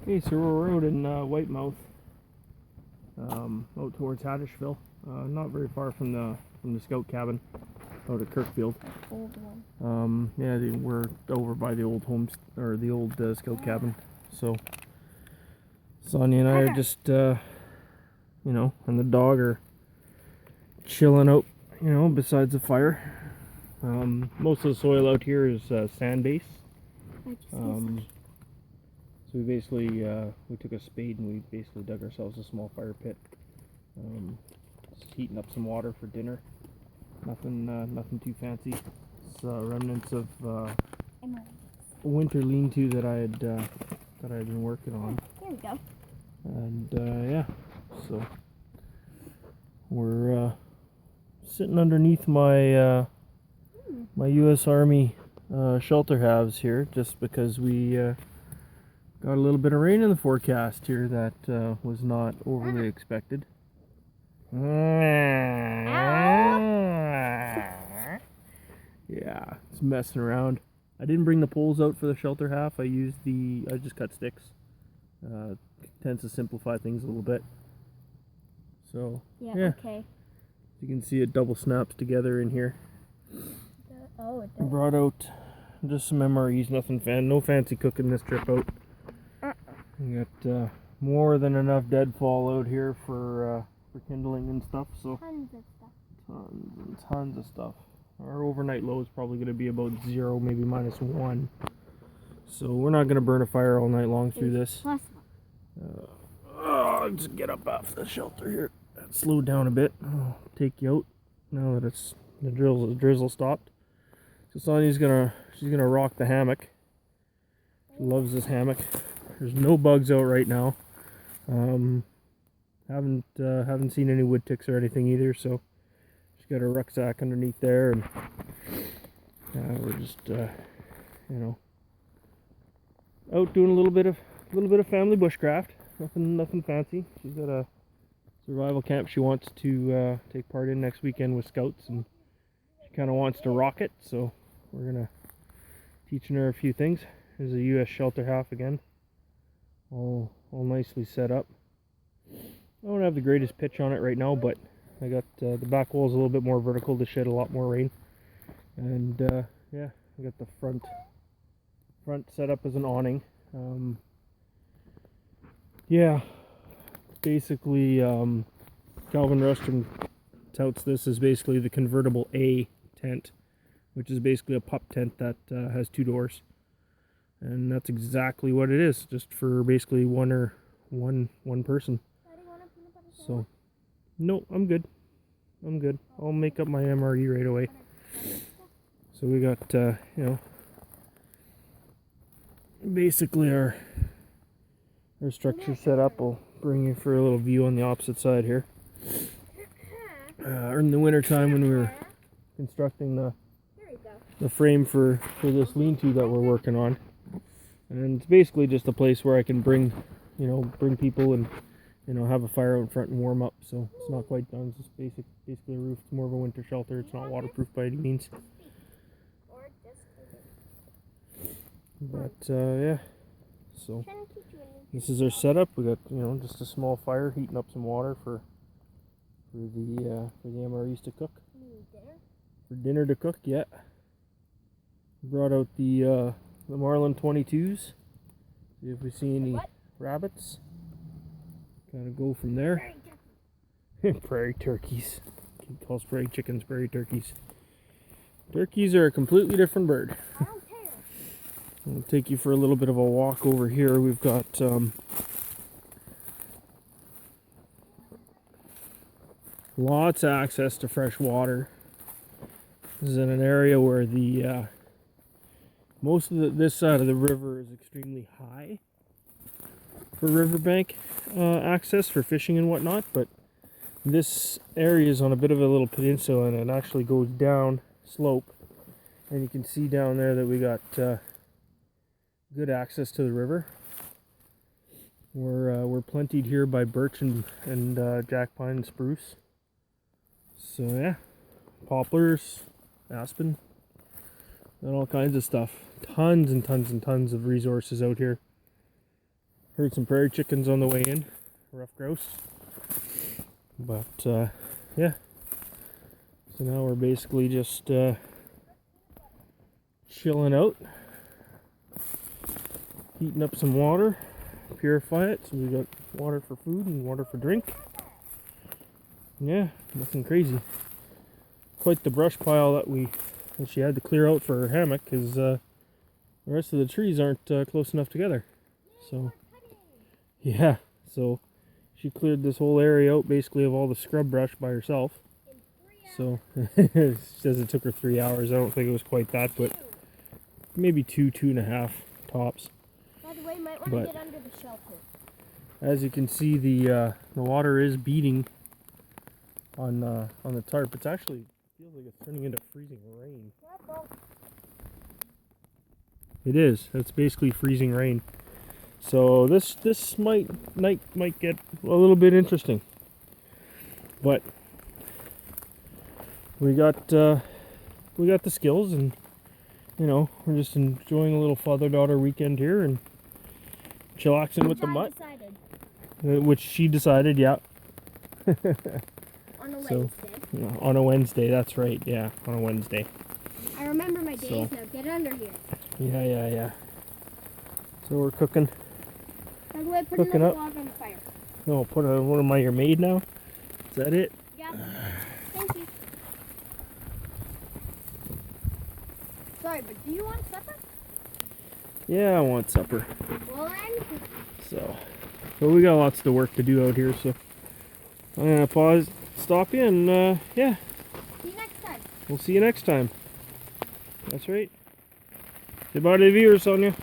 Okay, so we're out in Whitemouth, out towards Haddishville, not very far from the scout cabin, out at Kirkfield. Old one. Yeah, we're over by the old homes or the old scout cabin. So Sonia and I are just, and the dog are chilling out, besides the fire. Most of the soil out here is sand base. So we basically we took a spade and we basically dug ourselves a small fire pit. Just heating up some water for dinner. Nothing too fancy. It's remnants of a winter lean-to that I had been working on. There we go. And yeah, so we're sitting underneath my my U.S. Army shelter halves here, just because we got a little bit of rain in the forecast here that was not overly expected. Yeah, it's messing around. I didn't bring the poles out for the shelter half. I just cut sticks. Tends to simplify things a little bit. So yeah. Okay. You can see it double snaps together in here. Oh, it I does. brought out just some MREs, no fancy cooking this trip out. We got more than enough deadfall out here for kindling and stuff. So Tons of stuff. tons and tons of stuff. Our overnight low is probably going to be about 0, maybe -1. So we're not going to burn a fire all night long through this. I'll just get up off the shelter here. Slow down a bit. I'll take you out now that the drizzle stopped. So Sonia's she's gonna rock the hammock. She loves this hammock. There's no bugs out right now. Haven't seen any wood ticks or anything either. So she's got her rucksack underneath there, and we're just out doing a little bit of family bushcraft. Nothing fancy. She's got a survival camp she wants to take part in next weekend with scouts, and she kind of wants to rock it, so we're gonna teaching her a few things. There's a U.S. shelter half again, all nicely set up. I don't have the greatest pitch on it right now, but I got the back wall is a little bit more vertical to shed a lot more rain, and yeah, I got the front set up as an awning. Yeah, basically Calvin Rustrom touts this as basically the convertible A tent, which is basically a pup tent that has 2 doors, and that's exactly what it is, just for basically one person. So no, I'm good. I'll make up my MRE right away. So we got basically our structure set up. I'll bring you for a little view on the opposite side here. In the winter time, when we were constructing the frame for this lean-to that we're working on, and it's basically just a place where I can bring people and have a fire out in front and warm up. So it's not quite done. It's just basically a roof. It's more of a winter shelter. It's not waterproof by any means. But yeah, so this is our setup. We got just a small fire, heating up some water for the MREs to cook. For dinner to cook, yeah. Brought out the Marlin 22s. See if we see any rabbits. Kind of go from there. Prairie turkeys. He calls prairie chickens prairie turkeys. Turkeys are a completely different bird. I'll take you for a little bit of a walk over here. We've got lots of access to fresh water. This is in an area where the most of this side of the river is extremely high for riverbank access for fishing and whatnot, but this area is on a bit of a little peninsula, and it actually goes down slope, and you can see down there that we got good access to the river. We're plentied here by birch and jack pine and spruce. So yeah, poplars, aspen, and all kinds of stuff. Tons and tons and tons of resources out here. Heard some prairie chickens on the way in. Rough grouse. But yeah. So now we're basically just chilling out. Heating up some water. Purify it. So we got water for food and water for drink. Yeah, nothing crazy. Quite the brush pile that she had to clear out for her hammock, because the rest of the trees aren't close enough together. So yeah, so she cleared this whole area out basically of all the scrub brush by herself. So she says it took her 3 hours. I don't think it was quite that, but maybe 2.5 tops. By the way, you might want to get under the shelter. As you can see, the water is beating on the tarp. It's actually feels like it's turning into freezing rain. Careful. It is. It's basically freezing rain. So this night might get a little bit interesting. But we got the skills, and you know, we're just enjoying a little father-daughter weekend here and chillaxing with the mutt. Which she decided, yeah. On a Wednesday. Yeah, on a Wednesday, that's right, yeah, on a Wednesday. I remember my days now. Get under here. Yeah. So we're cooking. By the way, put Cooking another up. log on the fire. Oh, what am I, your maid now? Is that it? Yeah. Thank you. Sorry, but do you want supper? Yeah, I want supper. Well then. So, but we got lots of work to do out here, so I'm gonna pause, stop in, yeah. See you next time. We'll see you next time. That's right. Say bye to the viewers, Sonia.